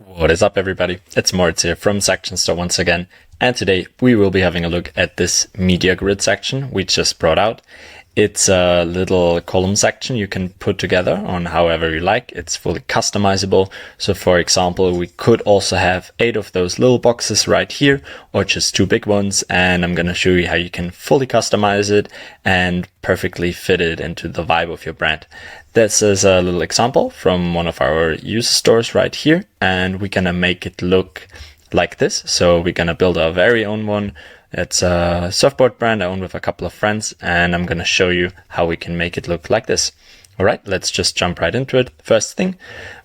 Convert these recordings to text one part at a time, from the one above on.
What is up, everybody? It's Moritz here from Section Store once again, and today we will be having a look at this media grid section we just brought out. It's a little column section you can put together on however you like. It's fully customizable. So for example, we could also have 8 of those little boxes right here, or just 2 big ones, and I'm going to show you how you can fully customize it and perfectly fit it into the vibe of your brand. This is a little example from one of our user stores right here, and we're going to make it look like this. So we're going to build our very own one. It's a surfboard brand I own with a couple of friends, and I'm going to show you how we can make it look like this. All right, let's just jump right into it. First thing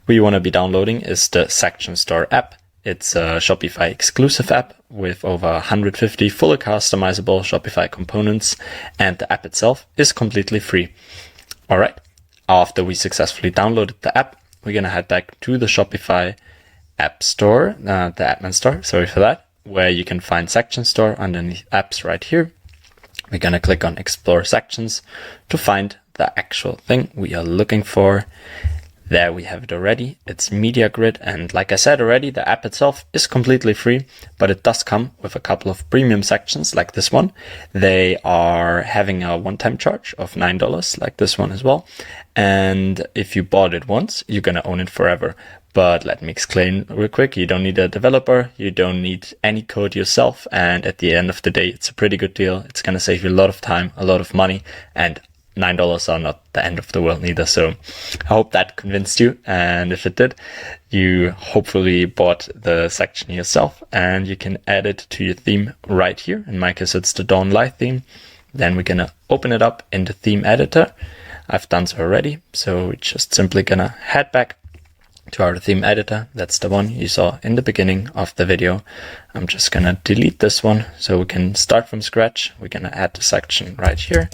we want to be downloading is the Section Store app. It's a Shopify exclusive app with over 150 fully customizable Shopify components, and the app itself is completely free. All right, after we successfully downloaded the app, we're going to head back to the Shopify app store, the admin store, sorry for that, where you can find Section Store underneath apps right here. We're going to click on Explore Sections to find the actual thing we are looking for. There we have it already. It's Media Grid, and like I said already, the app itself is completely free, but it does come with a couple of premium sections like this one. They are having a one-time charge of $9 like this one as well. And if you bought it once, you're going to own it forever. But let me explain real quick. You don't need a developer. You don't need any code yourself. And at the end of the day, it's a pretty good deal. It's going to save you a lot of time, a lot of money, and $9 are not the end of the world neither. So I hope that convinced you. And if it did, you hopefully bought the section yourself, and you can add it to your theme right here. In my case, it's the Dawn Light theme. Then we're going to open it up in the theme editor. I've done so already. So we're just simply going to head back to our theme editor. That's the one you saw in the beginning of the video. I'm just going to delete this one so we can start from scratch. We're going to add the section right here.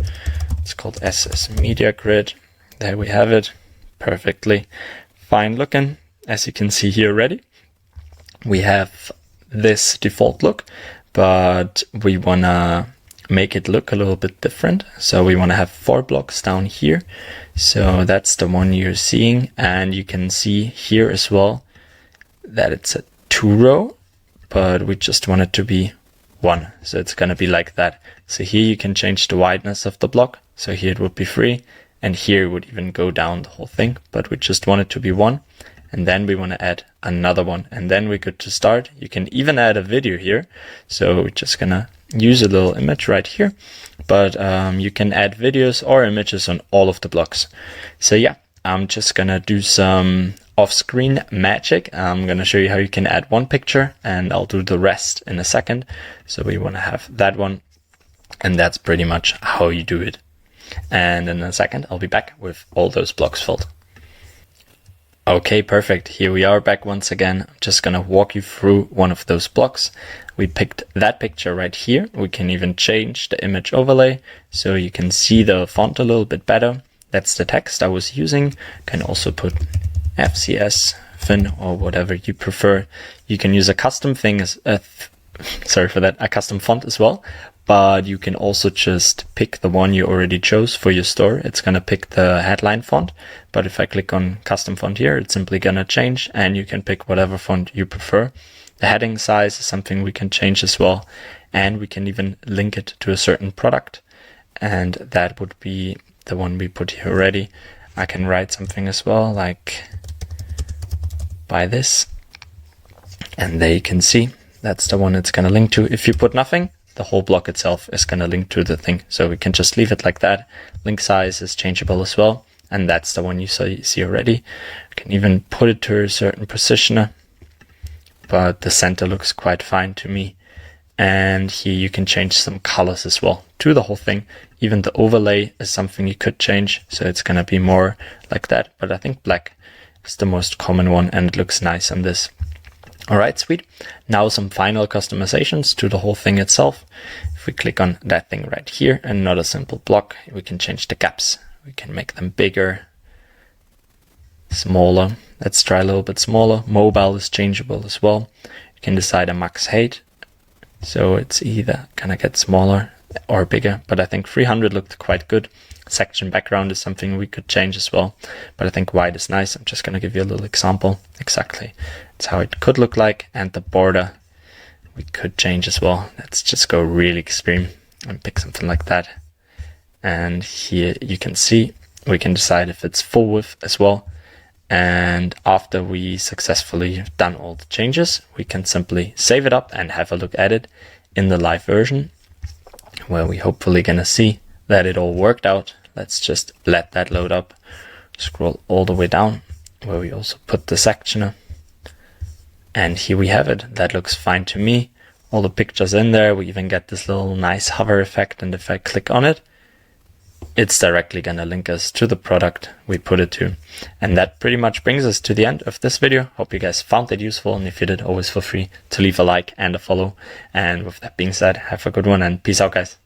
It's called SS Media Grid. There we have it. Perfectly fine looking. As you can see here already, we have this default look, but we want to make it look a little bit different. So we want to have 4 blocks down here. So that's the one you're seeing. And you can see here as well that it's a 2-row, but we just want it to be 1. So it's going to be like that. So here you can change the wideness of the block. So here it would be 3, and here it would even go down the whole thing, but we just want it to be 1. And then we want to add another one, and then we're good to start. You can even add a video here. So we're just going to use a little image right here, but you can add videos or images on all of the blocks. So yeah, I'm just going to do some off-screen magic. I'm going to show you how you can add 1 picture, and I'll do the rest in a second. So we want to have that one, and that's pretty much how you do it. And in a second, I'll be back with all those blocks filled. Okay, perfect. Here we are back once again. I'm just going to walk you through one of those blocks. We picked that picture right here. We can even change the image overlay so you can see the font a little bit better. That's the text I was using. You can also put FCS, Fin, or whatever you prefer. You can use a custom thing as a custom font as well. But you can also just pick the one you already chose for your store. It's going to pick the headline font. But if I click on custom font here, it's simply going to change, and you can pick whatever font you prefer. The heading size is something we can change as well. And we can even link it to a certain product. And that would be the one we put here already. I can write something as well, like buy this. And there you can see that's the one it's going to link to. If you put nothing, the whole block itself is going to link to the thing. So we can just leave it like that. Link size is changeable as well. And that's the one you see already. You can even put it to a certain positioner, but the center looks quite fine to me. And here you can change some colors as well to the whole thing. Even the overlay is something you could change. So it's going to be more like that. But I think black is the most common one, and it looks nice on this. All right, sweet. Now some final customizations to the whole thing itself. If we click on that thing right here, and not a simple block, we can change the gaps. We can make them bigger, smaller. Let's try a little bit smaller. Mobile is changeable as well. You can decide a max height. So it's either gonna get smaller or bigger, but I think 300 looked quite good. Section background is something we could change as well, but I think white is nice. I'm just going to give you a little example. Exactly, it's how it could look like. And the border we could change as well. Let's just go really extreme and pick something like that. And here you can see we can decide if it's full width as well. And after we successfully have done all the changes, we can simply save it up and have a look at it in the live version, where we hopefully gonna see that it all worked out. Let's just let that load up. Scroll all the way down, where we also put the sectioner. And here we have it. That looks fine to me. All the pictures in there. We even get this little nice hover effect. And if I click on it, it's directly going to link us to the product we put it to. And that pretty much brings us to the end of this video. Hope you guys found it useful. And if you did, always feel free to leave a like and a follow. And with that being said, have a good one and peace out, guys.